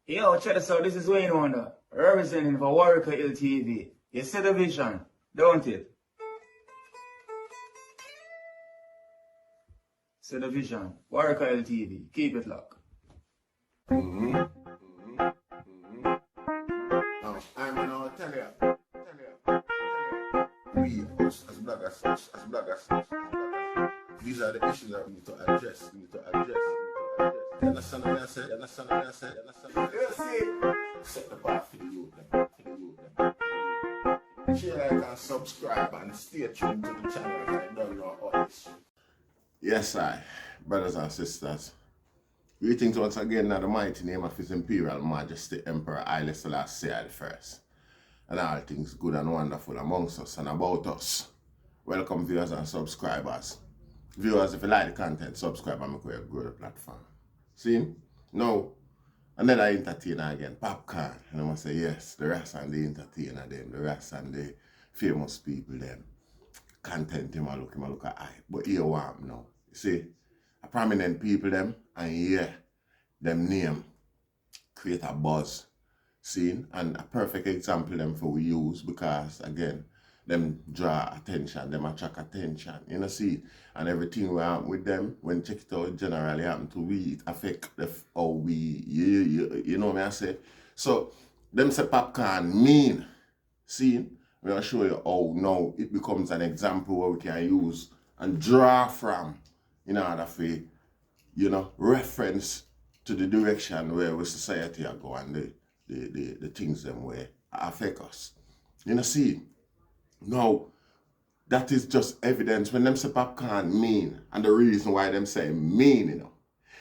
Yo, check this out. This is Wayne Wonder, representing for Warrior LTV. You see the vision, don't it? See the vision. Warrior LTV. Keep it locked. Now, I'm gonna tell you. We, as bloggers, these are the issues that we need to address. You understand what I said? You see? Set the bar for the youth. Share, like, and subscribe, and stay tuned to the channel. I don't know all this shit. Yes, brothers and sisters. Greetings once again in the mighty name of His Imperial Majesty Emperor Haile Selassie I First, and all things good and wonderful amongst us and about us. Welcome viewers and subscribers. Viewers, if you like the content, subscribe and make way grow the platform. See? Now, another entertainer again, Popcaan. And I must say, yes, the rest and the entertainer them, the rest and the famous people them. Content him a look at eye. But here want now. You see, a prominent people them, and yeah, them name create a buzz. See? And a perfect example them for we use because again, them draw attention, them attract attention. You know, see? And everything we happen with them, when check it out, generally happen to we, it affect how we, you know what I say? So, them say Popcaan mean. See? I'm going to show you how now it becomes an example where we can use and draw from in order for, you know, reference to the direction where we society are going and the things them where affect us. You know, see? Now, that is just evidence when them say Popcaan mean, and the reason why them say mean, you know,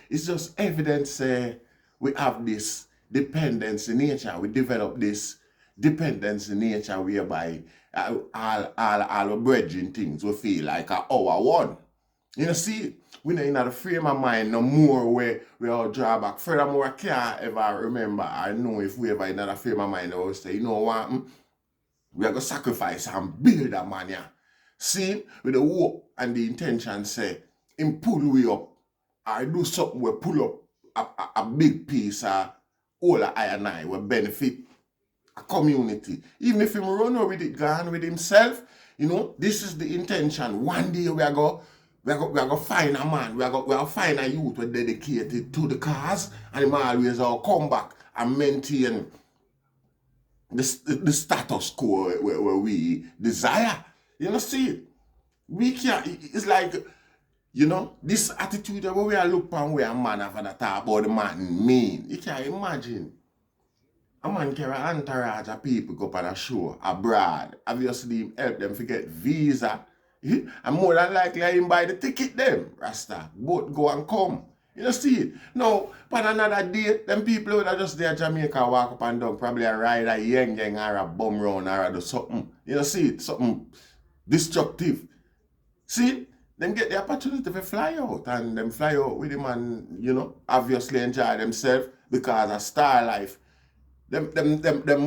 it's just evidence say we have this dependence in nature. We develop this dependence in nature whereby all our brethren things we feel like our one. You know, see, we not in the frame of mind no more where we all draw back. Furthermore, I can't ever remember I know if we ever in the frame of mind I will say, you know what, we are going to sacrifice and build a man here. See, with the hope and the intention say, him pull we up, or do something we pull up a big piece of all the I and I will benefit a community. Even if him run over with it, gone with himself, you know, this is the intention. One day we are going to find a man, we are going to find a youth who dedicated to the cause, and him always come back and maintain the status quo where we desire. You know, see, we can't, it's like, you know, this attitude where we are look upon where a man have to talk about the man mean. You can't imagine. A man carry an entourage of people go up on a show abroad. Obviously, help them to get visa. And more than likely, him buy the ticket them, Rasta. Both go and come. You know, see it? Now, on another day, them people that just there Jamaica walk up and down, probably a ride a yang or a bum round or do something. You know, see it? Something destructive. See? Them get the opportunity to fly out and them fly out with him and, you know, obviously enjoy themselves because of star life. Them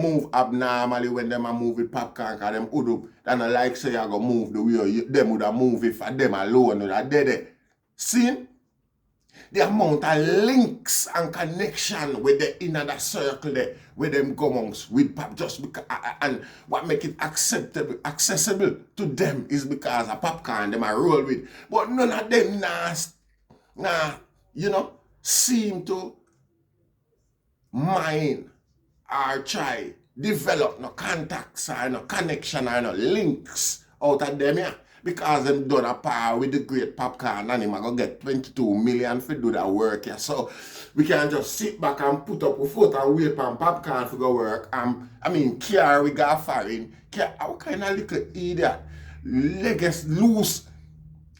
move abnormally when them a move with Popcaan because them would up. They not like say you go move the way them would have moved if them alone would have dead. See? The amount of links and connection with the inner circle there, with them go amongst with Pop just because, and what make it accessible to them is because of Popcaan them are roll with. But none of them you know, seem to mind or try develop no contacts or no connection or no links out of them here. Because them done a par with the great Popcaan and him are going to get 22 million for do that work here. So we can just sit back and put up a foot and wait for Popcaan to go work. I mean, care we got foreign. How kind of little idiot, loose,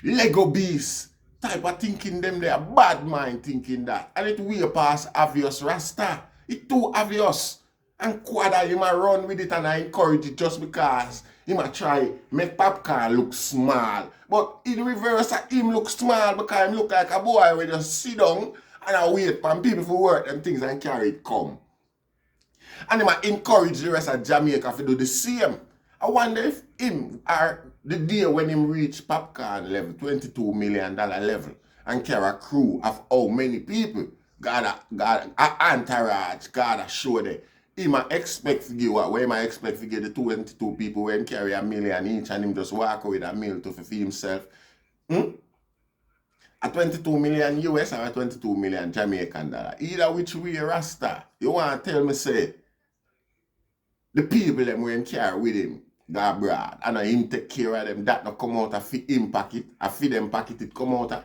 Lego beast type of thinking them there, bad mind thinking that. And it way past obvious Rasta. It too obvious. And Quada him a run with it and I encourage it just because him a try make Popcaan look small. But in reverse, him look small because him look like a boy who just sit down and I wait for people to work them things and carry it come. And him a encourage the rest of Jamaica to do the same. I wonder if him or the day when him reach Popcaan level, $22 million level, and carry a crew of how many people God, a entourage, God a show there. He might expect to give what? Where might expect to get the 22 people when carry $1 million each and him just walk away with $1 million to feed himself? A 22 million US or a 22 million Jamaican dollar. Either which way, Rasta. You want to tell me, say, the people them when carry with him go abroad and him take care of them, that not come out of him pocket, a feed them pocket, it come out of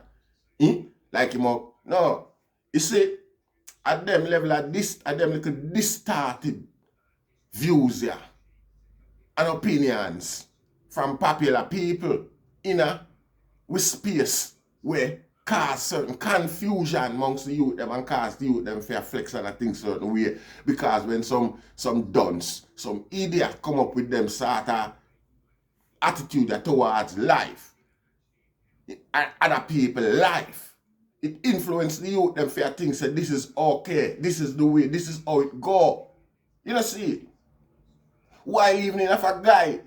like him up. No. You see, at them level at them little distorted views here and opinions from popular people with space where cause certain confusion amongst the youth them and cause the youth them for flex and things certain way, because when some dunce, some idiot come up with them sort of attitude towards life and other people life, it influence the youth them for things that this is okay, this is the way, this is how it go. You know, see, why even if a guy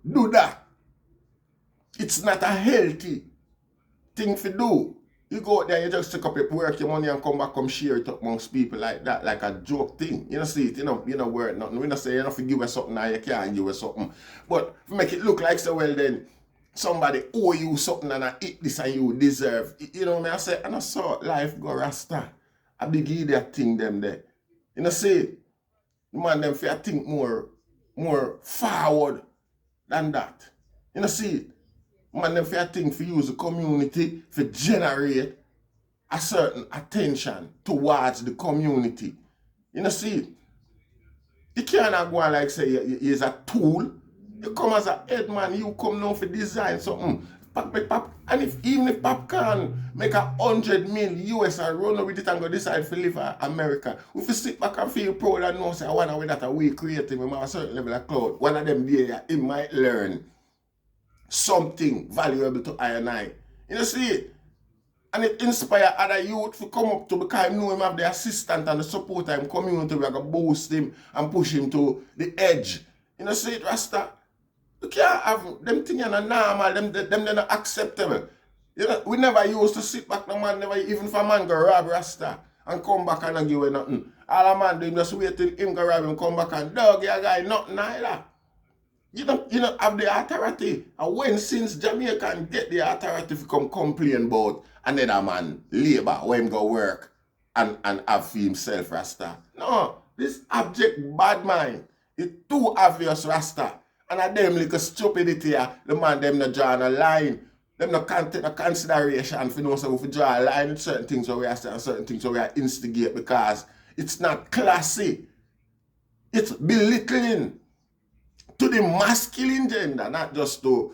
do that, it's not a healthy thing to do. You go out there, you just take up your work, your money, and come back, come share it up amongst people like that, like a joke thing. You know, see it, you know worth nothing. We don't say you don't give us something now, you can't give us something. But make it look like so well then somebody owe you something and I eat this and you deserve. You know what I say? And I saw life go Rasta. A big idiot thing them there. You know, see, the man them for think more forward than that. You know, see, man them for think for use the community for generate a certain attention towards the community. You know, see, you cannot go on like say you is a tool. You come as a head man, you come now for design something. And even if Popcaan make 100 million US and run with it and go decide to live in America, if you sit back and feel proud and know say I want to that a way creative, we have a certain level of cloud. One of them there, he might learn something valuable to I and I. You know, see it? And it inspire other youth to come up to because him know him have the assistant and the support of him community. We are going to boost him and push him to the edge. You know, see it, Rasta? You can't have them things are normal, them they're not acceptable. You know, we never used to sit back, no man, never, even if a man go rob Rasta and come back and not give him nothing. All a man do, just wait till him go rob him, come back and dog your guy, nothing either. You don't have the authority. And when since Jamaica get the authority to come complain about another man, labor, when him go work and have for himself, Rasta. No, this abject bad mind is too obvious, Rasta. And at them little stupidity, the man them not draw a line. Them not take no consideration for know so if we draw a line with certain things where we are saying, certain things where we are instigate because it's not classy. It's belittling to the masculine gender, not just to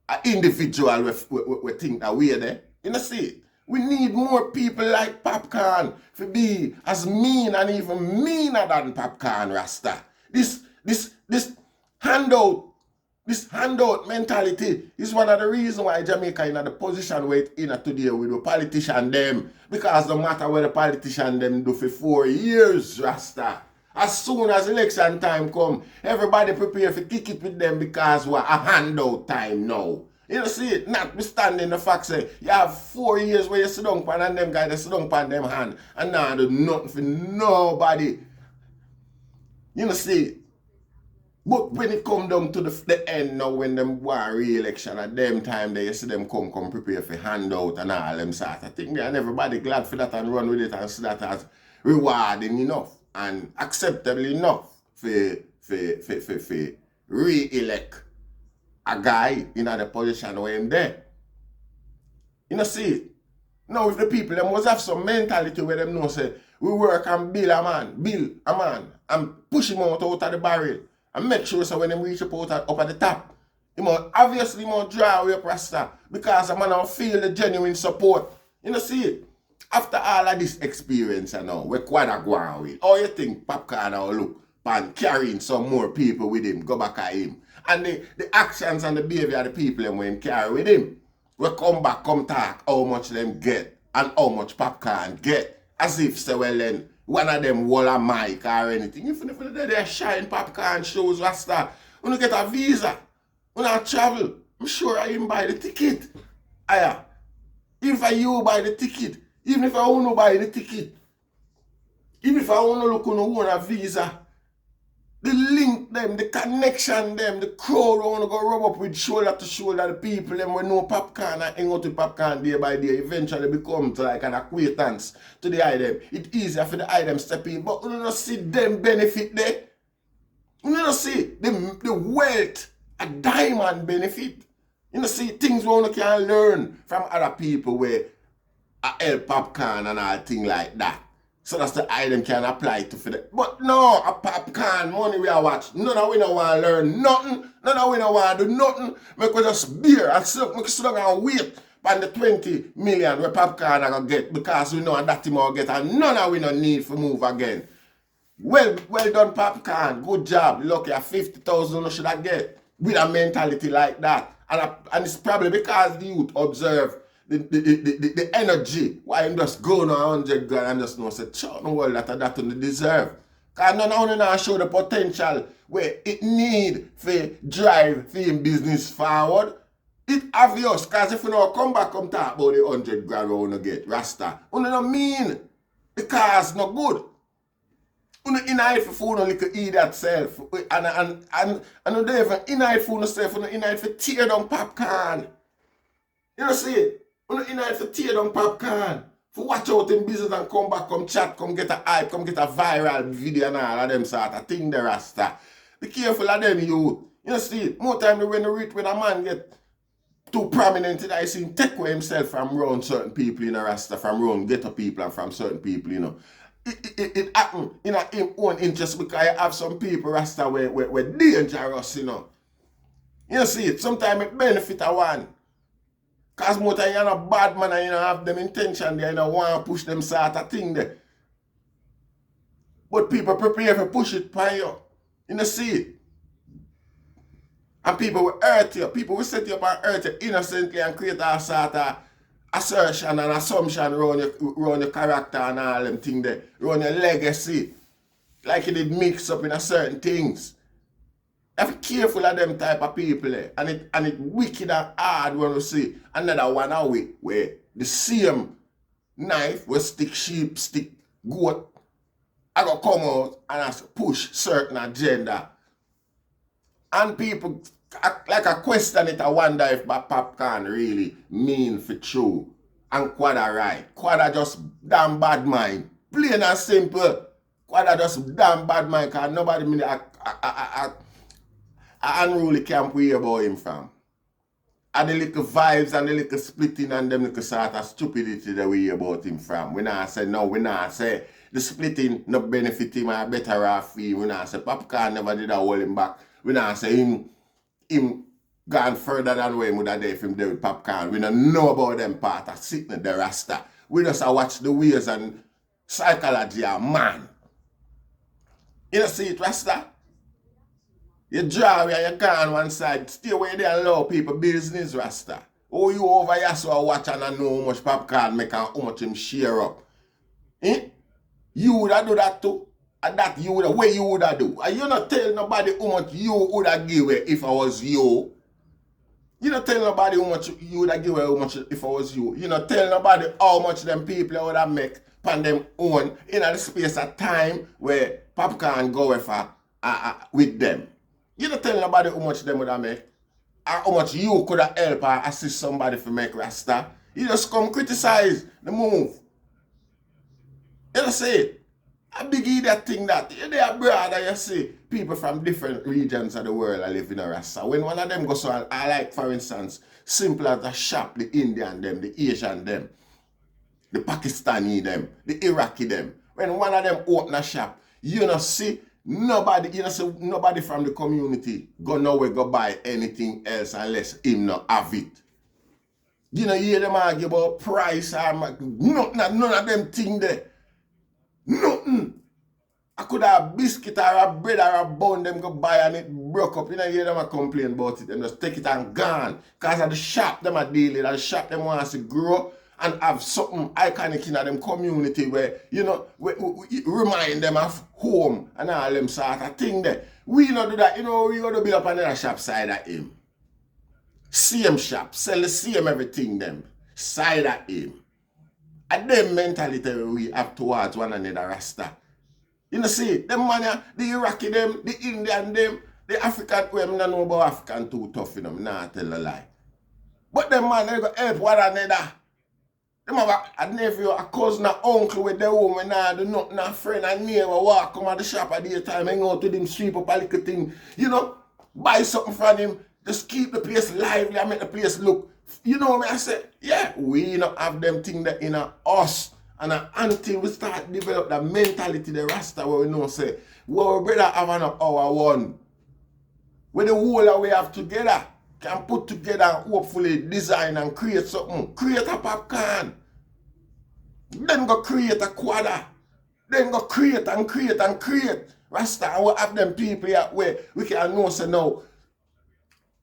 an individual we think that we are there. You know, see, we need more people like Popcaan to be as mean and even meaner than Popcaan, Rasta. This handout mentality is one of the reasons why Jamaica in the position where it's in today with the politician them. Because no matter what the politician them do for 4 years, Rasta. As soon as election time come, everybody prepare for kick it with them because we're a handout time now. You know, see it, notwithstanding the fact say you have 4 years where you sit down pan and them guys they sit down pan them hand and now do nothing for nobody. You know, see it. But when it come down to the end now, when them want re-election, at them time they see them come prepare for handout and all them sort of thing. And everybody glad for that and run with it and see that as rewarding enough and acceptable enough for re-elect a guy in a position where him there. You know, see it. Now if the people them must have some mentality where them know say we work and build a man and push him out of the barrel. And make sure so when them reach up at the top, you must obviously draw away up Rasta because a man will feel the genuine support. You know, see it? After all of this experience and now, where Quada go on with, how you think Popcaan will look and carrying some more people with him, go back at him. And the actions and the behavior of the people them when him carry with him, we come back, come talk how much them get and how much Popcaan get. As if say well then, one of them wall a mic or anything. If they shine Popcaan shows Rasta, when you get a visa, when I travel, I'm sure I him buy the ticket. Aya. If you buy the ticket, Even if I want to buy the ticket, even if I want to look on a visa, the link them, the connection them, the crowd want to go rub up with shoulder to shoulder, the people them we know Popcaan and hang out with Popcaan day by day, eventually become to like an acquaintance to the item. It's easier for the item step in, but you don't see them benefit there. You don't see the wealth, a diamond benefit. You don't see things we can learn from other people where I help Popcaan and all things like that. So that's the item can apply to for them. But no, a Popcaan money we are watch. None of we don't want to learn nothing. None of we don't want to do nothing. Make we just beer and sit down and wait on the 20 million where Popcaan are going to get because we know that him will get and none of we don't need to move again. Well done Popcaan. Good job. Lucky at 50,000 you should have get with a mentality like that. And it's probably because the youth observe the energy why him just go on 100 grand and just know say chop no world that don't deserve. Cause none of them show the potential where it need for drive for him business forward. It obvious cause if you don't come back come talk about the 100 grand we wanna get Rasta. You don't mean the car's not good. You don't inherit for food no little idiot self. And you don't even inherit for yourself, you don't inherit for tear down Popcaan. You know see it? You know inherit for tear down Popcaan. For watch out in business and come back, come chat, come get a hype, come get a viral video and all of them sort of thing the Rasta. Be careful of them youth. You see it? More time when a man get too prominent, I see him take away himself from around certain people in a Rasta, from around ghetto people and from certain people, you know. It happen in his own interest because I have some people Rasta were dangerous, you know. You see it? Sometimes it benefit a one. Because more time you're not bad man and you don't have them intention there, you don't want to push them sort of thing there. But people prepare to push it by you. You know see it? And people will hurt you. People will set you up and hurt you innocently and create a sort of assertion and assumption around your character and all them things there. Around your legacy. Like you did mix up in a certain things. You have to be careful of them type of people there. And it wicked and hard when you see another one away where the same knife will stick sheep, stick goat. I go come out and I push certain agenda. And people like a question it I wonder if Popcaan really mean for true. And Quada right. Quada just damn bad mind. Plain and simple. Quada just damn bad mind because nobody mean I unruly camp we hear about him from. And the little vibes and the little splitting and them little sort of stupidity that we hear about him from. We not say no, we not say the splitting not benefit him or better off him. We not say Popcaan never did a hold him back. We not say him gone further than where he would have done if him there with Popcaan. We don't know about them part of sitting the Rasta. We just watch the ways and psychology of man. You know see it, Rasta? You draw where you gone one side, stay where they allow people business, Rasta. Oh, you over here so watch and I know how much Popcaan make and how much him share up. Eh? You would have do that too. And that you would have, what you would have do. And you not tell nobody how much you would have give if I was you. You not tell nobody how much you would have give how much if I was you. You not tell nobody how much them people would have make on them own in the space of time where Popcaan go with them. You don't tell nobody how much them would have make. Or how much you could have helped or assist somebody to make Rasta. You just come criticize the move. You don't say it. A big idiot thing that. You there brother, you see people from different regions of the world are living in a Rasta. When one of them goes on, I like for instance, simple as a shop, the Indian them, the Asian them, the Pakistani them, the Iraqi them. When one of them open a shop, you know see nobody, you know, so nobody from the community go nowhere go buy anything else unless him not have it. You know, you hear them argue about price or none of them thing there. Nothing. I could have a biscuit or a bread or a bun them go buy and it broke up. You know, you hear them a complain about it. Them just take it and gone. Because at the shop them are dealing, at the shop them want to grow and have something iconic in them community where, you know, we remind them of home and all them sort of thing there. We not do that, you know, we got to build up another shop side of him. Same shop, sell the same everything them, side of him. And them mentality we have towards one another, Rasta. You know, see, them man, the Iraqi them, the Indian them, the African, we don't know about African too tough, you know, nah tell a lie. But them man, they go help one another. Them have a nephew, a cousin, a uncle with their woman, nah, do nothing, a friend, a neighbor, walk come at the shop at the time, hang out to them, sweep up a little thing, you know, buy something from him, just keep the place lively and make the place look. You know what I say? Yeah, we not have them things that in us. And until we start develop the mentality, the Rasta, where we know say, well, we brother have an hour one. Where the whole that we have together can put together and hopefully design and create something. Create a Popcaan. Then go create a Quada. Then go create and create and create. Rasta, and we have them people here where we can know say now,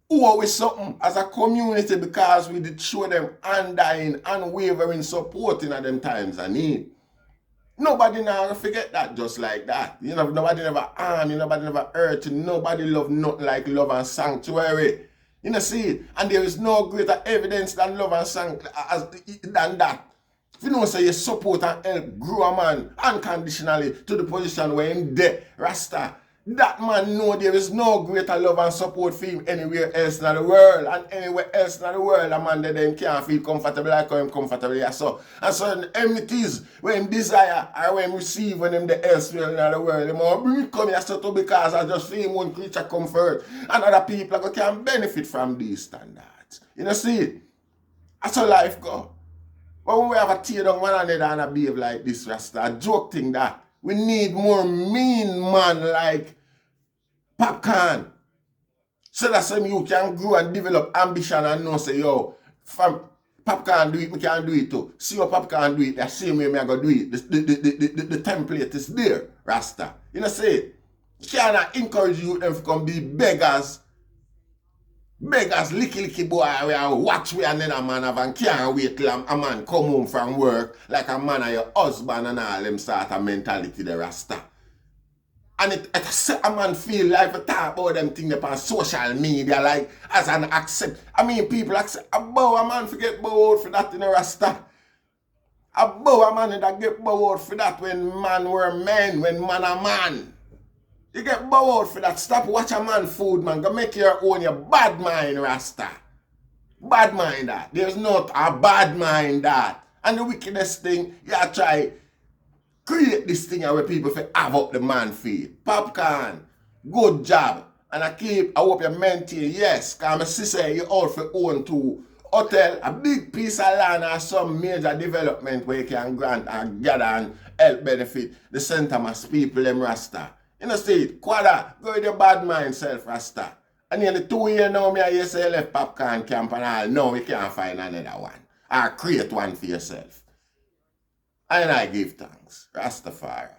who are we something as a community because we did show them undying, unwavering support in them times of need. Nobody now forget that just like that. You know, nobody never harm, nobody never hurt, nobody love nothing like love and sanctuary. You know, see, and there is no greater evidence than love and sanctuary than that. If you know, say you support and help grow a man unconditionally to the position where him there, Rasta. That man know there is no greater love and support for him anywhere else in the world. And anywhere else in the world, a man that them can't feel comfortable like how him comfortable here. So, and so the enmities when him desire or when him receive when him the elsewhere in the world, him will bring it come here so to because I just feel him one creature comfort. And other people can benefit from these standards. You know, see, that's how life go. But when we have a tear down one another and a behave like this, Rasta, a joke thing that we need more mean man like Popcaan. So that some you can grow and develop ambition and know say, yo, from Popcaan do it, we can do it too. See how Popcaan do it, the same way me I go do it. The template is there, Rasta. You know say, cannot encourage you them to come be beggars. Beggars, licky boy, we are watch we another man have and can't wait till a man come home from work like a man of your husband and all them sort of mentality the Rasta. And it a man feel like to talk about them things on social media like as an accept. I mean people accept about a man forget bow for that in the Rasta. About a man that get bow for that when man were men, when man a man. You get bored for that. Stop watch a man food, man. Go make your own, your bad mind, Rasta. Bad mind that. There's not a bad mind that. And the wickedest thing, you try create this thing where people feel have up the man feed. Popcaan, good job. And I hope you maintain, yes, because my sister, you all for own to hotel, a big piece of land or some major development where you can grant and gather and help benefit the Santa people, them Rasta. You know, see, Quada, go with your bad mind self, Rasta. And nearly 2 years now, me I say left Popcaan camp and all. No, we can't find another one. Or create one for yourself. And I give thanks. Rastafari.